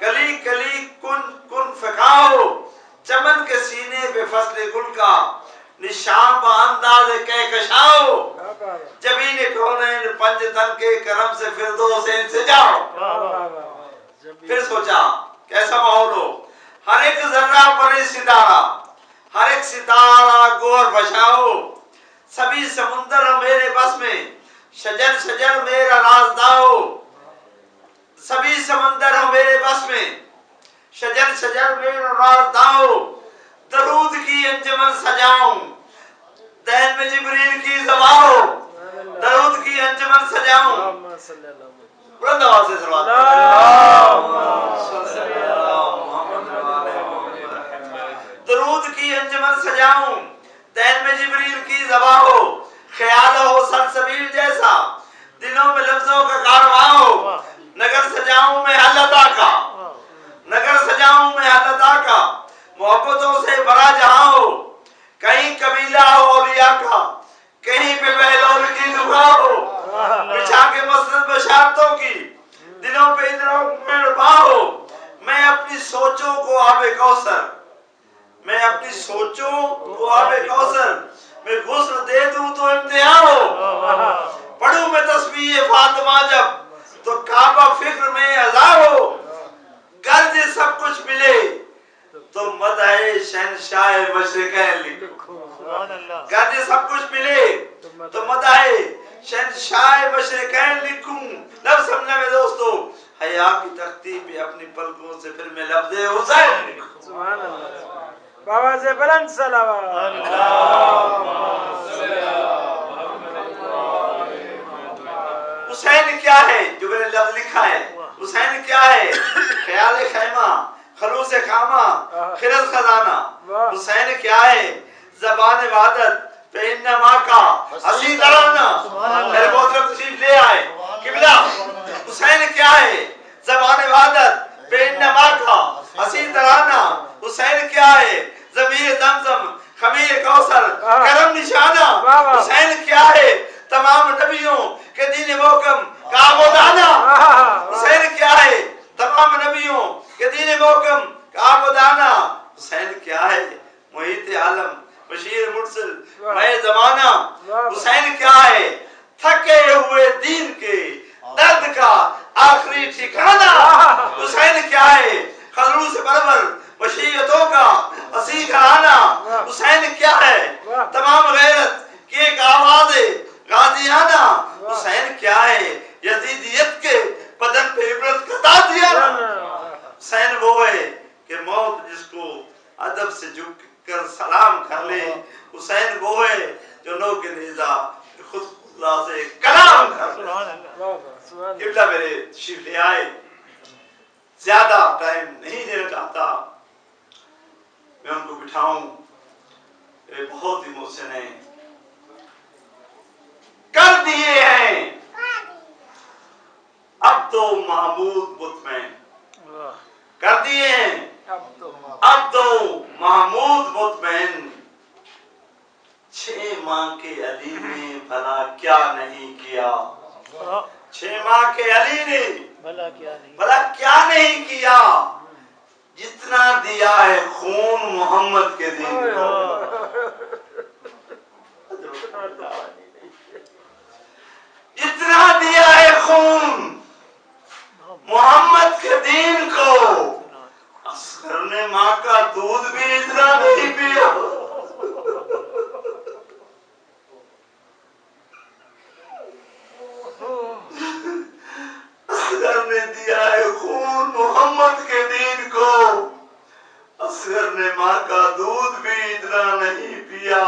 کلی کلی کن کن فکاؤ، چمن کے سینے پہ فصل گل کا نشان با انداز کہکشاؤ، جبین کونین پنج تن کے کرم سے فردوس انسجاؤ۔ پھر سوچا کیسا ماحول ہو، ہر ایک ذرہ پر ستارہ، ہر ایک ستارہ گور بچاؤ، سبھی سمندر میرے بس میں، شجر شجر میرا رازداؤ، سبھی سمندر میرے بس میں، شجر شجر میرا رازداؤ، درود کی انجمن سجاؤں، دہن میں جبریل کی زباؤ، درود کی انجمن سجاؤں، بلند آواز سے سلوات درود کی انجمن سجاؤں، دہن میں جبریل کی زباؤ، خیال ہو سلسبیل جیسا، دلوں میں لفظوں کا کارواں ہو، نگر سجاؤں میں اللہ کا، نگر سجاؤں میں اللہ کا، محبتوں سے بھرا جہاں ہو، کہیں قبیلہ ہو اولیاء کا، کہیں پہ بہلول کی دعا ہو، بچھا کے مسند بشارتوں کی، دلوں پہ ادروں میں ڈبا ہو، میں اپنی سوچوں کو آب کوثر، میں اپنی سوچوں کو آب کوثر میں غسل دے دوں تو امتحان ہو، پڑھوں میں تسبیح فاطمہ جب تو کعبہ فکر میں عزا ہو، گرج سب کچھ ملے تو مدح شہنشاہ مشرقین لکھوں، گرج سب کچھ ملے تو مدح شہنشاہ مشرقین لکھوں۔ لفظ سمجھنے میں دوستو، حیا کی تختی پہ اپنی پلکوں سے پھر میں لفظ حسین لکھوں۔ سبحان اللہ، بابا سے بلند صلوات۔ حسین کیا ہے جو میں نے لفظ لکھا ہے، حسین کیا ہے، خیال خیمہ، خلوص خامہ، خرد خزانہ، حسین کیا ہے، زبان وعدت پہ انما کا حسین ترانہ، میرے محترم تشریف لے آئے قبلہ، حسین کیا ہے، زبان وعدت پہ انما کا حسین ترانہ، حسین کیا ہے، ضمیر زمزم خمیر کوثر کرم نشانہ، حسین کیا ہے، تمام نبیوں کے دین محکم کا آبودانہ، حسین کیا ہے، تمام نبیوں کے دین محکم کا آبودانہ، حسین کیا ہے، محیط عالم بشیر مرسل میں زمانہ، حسین کیا ہے، تھکے ہوئے دین کے درد کا آخری ٹھکانہ، حسین کیا ہے، خلوص پرور وشیعتوں کا حسین گھرانہ، حسین کیا ہے، تمام غیرت کی ایک آواز غازیانہ، حسین کیا ہے، یزیدیت کے بدن پہ عبرت کا تازیانہ، حسین وہ ہے کہ موت جس کو ادب سے جھک کر سلام کر لے، حسین وہ ہے جو نو کے نیزہ خود خدا سے کلام کر لے۔ قبلہ میرے تشریف لے آئے، زیادہ ٹائم نہیں دینا چاہتا، میں ان کو بٹھاؤں، یہ بہت ہی محسن ہیں، کر دیے ہیں اب تو محمود مطمئن، کر دیے ہیں اب تو محمود مطمئن، 6 ماہ کے علی نے بھلا کیا نہیں کیا، 6 ماہ کے علی نے بھلا کیا نہیں کیا، جتنا دیا ہے خون محمد کے دین کو، جتنا دیا ہے خون محمد کے دین کو، اصغر نے ماں کا دودھ بھی اتنا نہیں پیا، اصغر نے دیا ہے خون محمد کے دین کو، اصغر نے ماں کا دودھ بھی اتنا نہیں پیا،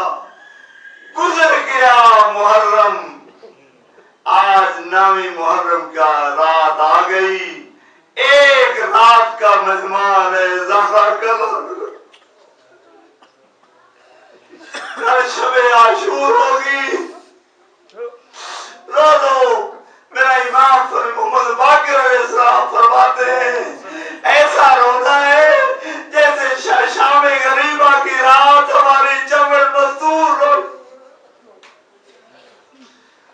گزر گیا محرم، آج نامی محرم کا رات آ گئی، ایک رات کا مہمان ہے زہرا کا، کل شب عاشور ہوگی، رو دو، میرا امام صلی محمد باقر علیہ السلام فرماتے ہیں، ایسا رونا ہے جیسے شام غریبہ کی رات ہماری چمڑ مزدور رو،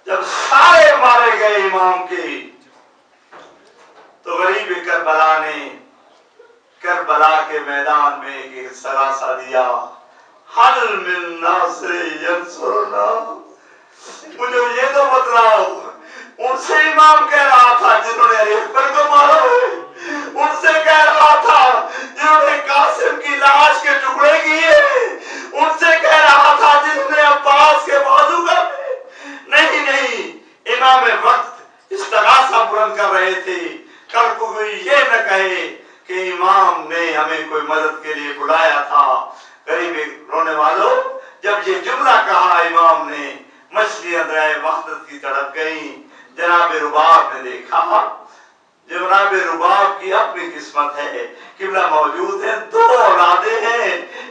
جب سارے مارے گئے امام کے تو غریب کربلا نے کربلا کے میدان میں ایک استغاثہ دیا، حل من ناصر ینصرنا، مجھے یہ تو بتلاؤ ان سے امام کہہ رہا تھا جنہوں نے علی اکبر کو مارا ہے، ان سے کہہ رہا تھا جنہوں نے قاسم کی لاش کے ٹکڑے کیے، ان سے کہہ رہا تھا جنہوں نے عباس کے بازو کاٹے، نہیں امام وقت استغاثہ بلند کر رہے تھے۔ کل کوئی یہ نہ کہے کہ امام نے ہمیں کوئی مدد کے لیے بلایا تھا۔ غریب رونے والوں، جب یہ جملہ کہا امام نے، مچھلیاں درائے وحدت کی تڑپ گئیں۔ جناب رباب نے دیکھا، جناب رباب کی اپنی قسمت ہے، قبلہ موجود ہیں، 2 اولادیں ہیں،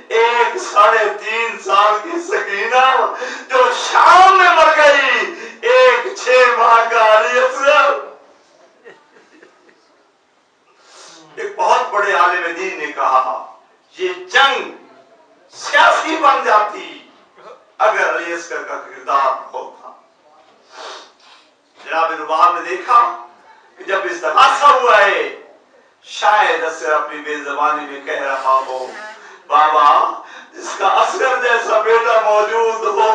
ایک 3.5 سال کی سکینہ جو شام میں مر گئی، ایک 6 ماہ کا علی اصغر۔ ایک بہت بڑے عالم دین نے کہا یہ جنگ سیاسی بن جاتی اگر علی اصغر کا کردار ہوتا۔ جناب رباب نے دیکھا کہ جب استغاثہ ہوا ہے، شاید اصغر اپنی بے زبانی میں کہہ رہا ہو، بابا جس کا اصغر جیسا بیٹا موجود ہو،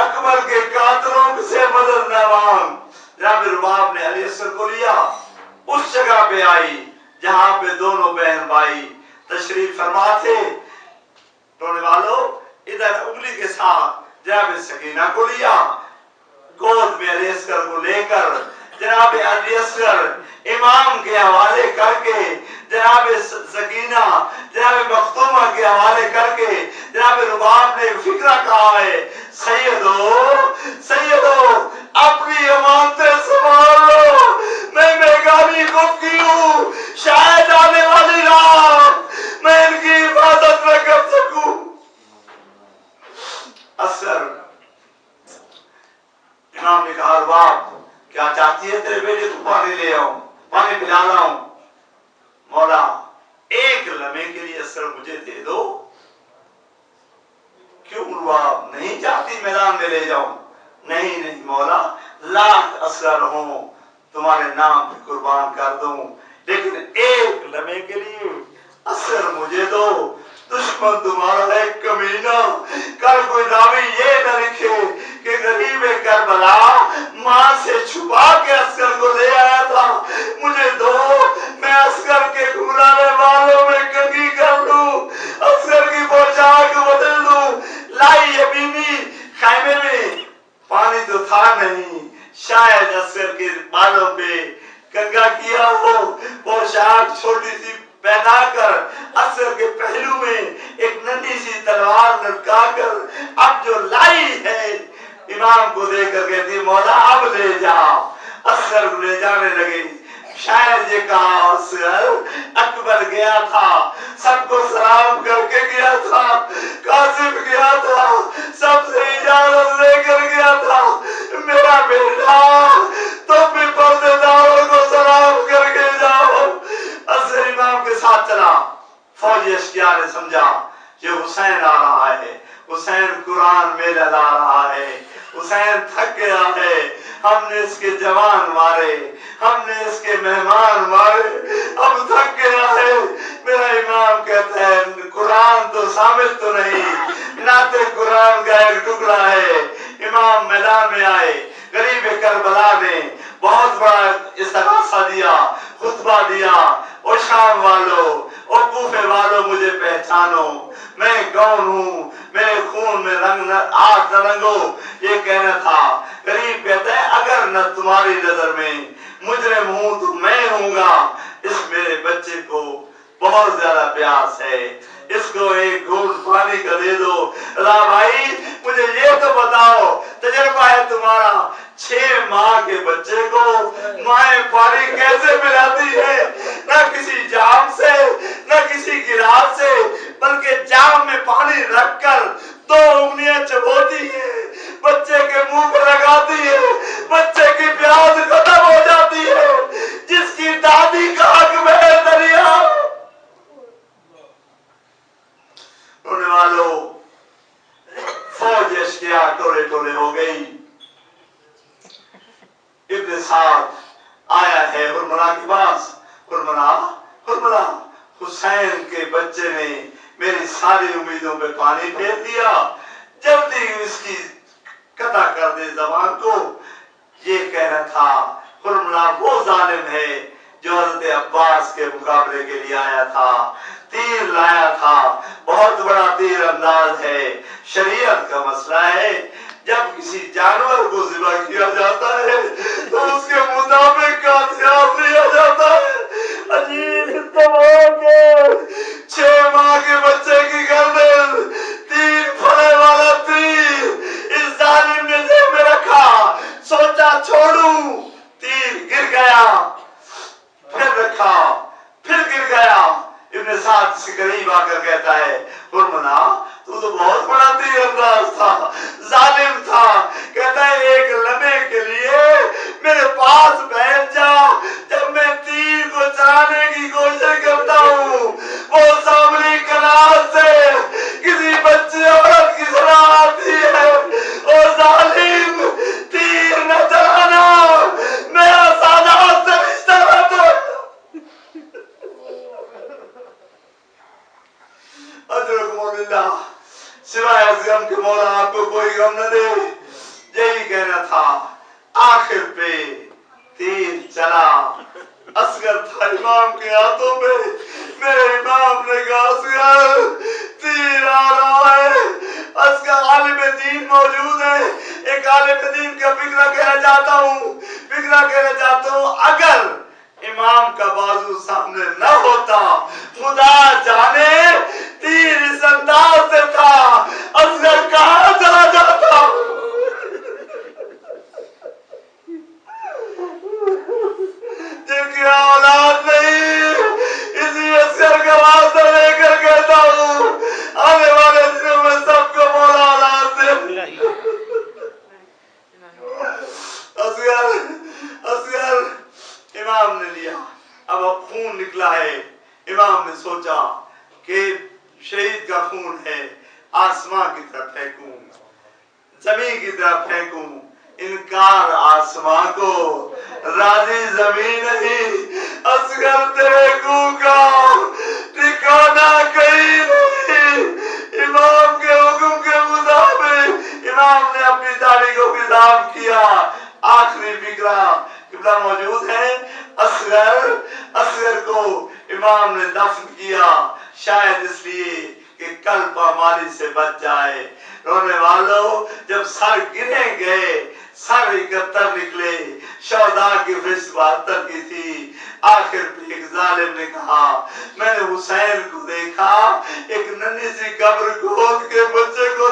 اکبر کے قاتلوں سے مدد نہ مانگ۔ جناب رباب نے علی اصغر کو لیا، اس جگہ پہ آئی جہاں پہ دونوں بہن بھائی تشریف فرما تھے۔ رونے والوں، ادھر انگلی کے ساتھ جناب سکینہ کو لیا، گود میں علی اصغر کو لے کر جناب علی اصغر امام کے حوالے کر کے، جناب سکینہ جناب مختومہ کے حوالے کر کے، جناب رباب نے فکرہ کہا ہے، سیدو اپنی امانتیں سنبھال لو، میں میگانی خود کی ہوں، شاید آنے والی رات میں ان کی حفاظت نہ کر سکوں۔ اصغر امام نے کہا، رباب کیا چاہتی ہے تیرے بیٹے کو پانی لے آؤں، پانی پلا لاؤں؟ مولا ایک لمحے کے لیے اصغر مجھے دے دو۔ کیوں رباب نہیں چاہتی میدان میں لے جاؤں؟ نہیں مولا، لاکھ اصغر ہوں تمہارے نام پہ قربان کر دوں، لیکن ایک لمحے کے لیے اصغر مجھے دو۔ دشمن تمہارا ہے کمینہ، کل کوئی راوی یہ نہ لکھے کہ غریب کربلا ماں سے چھپا کے اصغر کو لے آیا تھا، مجھے دو، میں اصغر کے گھرانے والوں میں کنگھی کر لوں، اصغر کی پوشاک بدل دوں۔ لائی حبیبی خیمے میں پانی تو تھا نہیں، شاید اصغر کے بالوں پہ کنگھا کیا ہو، پوشاک چھوٹی سی پہنا کر اصغر کے پہلو میں ایک ننھی سی تلوار لٹکا کر اب جو لائی ہے امام کو دے کر کہتی، مولا اب لے جا۔ اصغر کو لے جانے لگے۔ شاید یہ کہا اصغر اکبر گیا تھا، سب کو سلام کر کے گیا تھا، قاسم گیا تھا، سب سے اجازت لے کر گیا تھا، میرا بیٹا تم بھی پردے داروں کو سلام کر کے جاؤ۔ اصغر امام کے ساتھ چلا۔ فوجی اشکیاء نے سمجھا یہ حسین آ رہا ہے، حسین قرآن میلہ لا رہا ہے، حسین تھک گیا ہے، ہم نے اس کے جوان مارے، ہم نے اس کے مہمان مارے، اب تھک گیا ہے۔ میرا امام کہتا ہے قرآن تو ثابت تو نہیں، نعت قرآن کا ایک ٹکڑا ہے۔ امام میدان میں آئے، غریب کربلا نے بہت بڑا استغاثہ دیا، خطبہ دیا، او شام والوں، او کوفے والوں مجھے پہچانو، میں کون ہوں، میرے خون میں رنگ آگ نہ رنگو، یہ کہنا تھا۔ غریب کہتا ہے اگر نہ تمہاری نظر میں مجرم ہوں تو میں ہوں گا، اس میرے بچے کو بہت زیادہ پیاس ہے، اس کو ایک گھونٹ پانی کا دے دو۔ اللہ بھائی مجھے یہ تو بتاؤ، تجربہ ہے تمہارا، 6 ماہ کے بچے کو مائیں پانی کیسے پلاتی ہے؟ نہ کسی جام سے، نہ کسی گلاس سے، بلکہ جام میں پانی رکھ کر 2 انگلیاں چبوتی ہے، بچے کے منہ پہ لگاتی ہے، بچے کی پیاس ختم ہو جاتی ہے، جس کی دادی کا حق میں دریا۔ رونے والوں، فوج اشکیاء ٹولے ٹولے ہو گئی۔ ابن سعد آیا ہے ہرملا کے پاس، ہرملا حسین کے بچے نے میری ساری امیدوں پہ پانی پھیر دیا، جلدی اس کی قطع کر دے زبان کو۔ یہ کہنا تھا حرملا وہ ظالم ہے جو حضرت عباس کے مقابلے کے لیے آیا تھا، تیر لایا تھا، بہت بڑا تیر انداز ہے، شریعت کا مسئلہ ہے، جب کسی جانور کو ذبح کیا جاتا ہے تو اس کے مطابق کا ہتھیار لیا جاتا ہے۔ عجیب اتفاق ہے، 6 ماہ کے بچے کی گردن 3 پھڑے والا تیر اس ظالم نے ذہن میں رکھا، سوچا چھوڑوں، تیر گر گیا، پھر رکھا، پھر گر گیا۔ ابن سعد سے قریب آ کر کہتا ہے حرملا تو بہت بڑا تیر انداز تھا، ظالم تھا، کہتا ہے ایک لمحے کے لیے میرے پاس بیٹھ جا، جب میں تیر کو چلانے کی کوشش کرتا ہوں وہ سامنے کنار سے کسی بچے عورت کی طرح آتی ہے، اور ظالم تیر نہ چلانا، میرا سادات سے رشتہ نہ توڑ۔ اجرکم اللہ، سوائے اس غم کے مولا آپ کو کوئی غم نہ دے۔ یہی کہنا تھا، آخر پہ تیر چلا، اصغر تھا امام کے ہاتھوں میں، میرے امام نے کہا اصغر تیر آ رہا ہے، اصغر عالم دین موجود ہے، ایک عالم دین کا فکرہ کہنا چاہتا ہوں، اگر امام کا بازو سامنے نہ ہوتا، خدا جانے تیر اس انداز سے تھا، اصغر کہاں چلا جاتا۔ جن کی اولاد نہیں، اسی اصغر کا واسطہ لے کر کہتا ہوں آنے والے دنوں میں سب کو مولا اولاد دے۔ اصغر امام نے لیا، اب خون نکلا ہے، امام نے سوچا کہ شہید کا خون ہے، آسمان کی طرف پھینکوں، زمین کی طرف پھینکوں، انکار آسمان کو، راضی زمین نہیں، اصغر تیرے خون کا ٹھکانا کہیں نہیں۔ امام کے حکم کے مطابق امام نے اپنی داڑھی کو خطاب کیا، آخری فکرہ قبلہ موجود ہے، اصغر کو امام نے دفن کیا، شاید اس لیے کہ کل پامالی سے بچ جائے۔ رونے والوں، جب سر گنے گئے، سر 71 نکلے، شہداء کی فہرست 72 کی تھی، آخر پہ ایک ظالم نے کہا میں نے حسین کو دیکھا ایک ننھی سی قبر کھود کے بچے کو